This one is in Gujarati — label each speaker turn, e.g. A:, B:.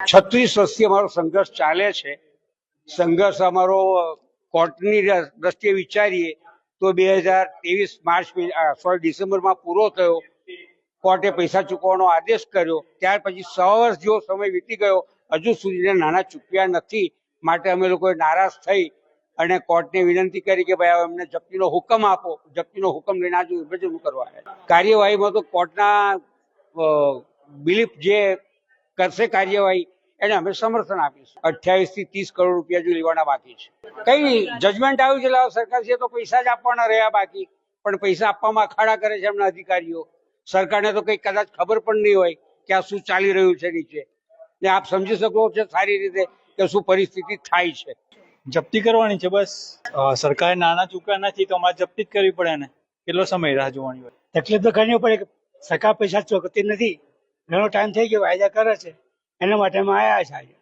A: 36 વર્ષથી અમારો સંઘર્ષ ચાલે છે. સંઘર્ષ અમારો કોર્ટની દ્રષ્ટિએ વિચારીએ તો 2023 ડિસેમ્બરમાં પૂરો થયો. કોર્ટે પૈસા ચૂકવવાનો આદેશ કર્યો. ત્યાર પછી 6 વર્ષ જેવો સમય વીતી ગયો, હજુ સુધી નાણાં ચૂકવ્યા નથી. માટે અમે લોકોએ નારાજ થઈ અને કોર્ટને વિનંતી કરી કે ભાઈ અમને જપ્તીનો હુકમ આપો. જપ્તીનો હુકમ લઈને આજે વિભાજન કરવા કાર્યવાહીમાં તો કોર્ટના બિલીફ જે કરશે કાર્યવાહી એને અમે સમર્થન આપીશું. 28 થી 30 કરોડ રૂપિયા જો લેવાના બાકી છે. કઈ નહીં, જજમેન્ટ આવ્યું છે, સરકાર છે તો પૈસા જ આપવાના રહ્યા બાકી. પણ પૈસા આપવામાં અખાડા કરે છે એમના અધિકારીઓ. સરકારને તો કઈ કદાચ ખબર પણ નહીં હોય કે આ શું ચાલી રહ્યું છે નીચે. ને આપ સમજી શકો છો સારી રીતે કે શું પરિસ્થિતિ થાય છે.
B: જપ્તી કરવાની છે બસ. સરકારે નાણાં ચૂક્યા નથી તો અમારે જપ્તી જ કરવી પડે ને. કેટલો સમય રાહ જોવાની હોય?
C: તકલીફ તો ઘણી પડે. સરકાર પૈસા ચૂકવતી નથી, ઘણો ટાઈમ થઈ ગયો, વાયદા કરે છે, એના માટે અમે આવ્યા છે આજે.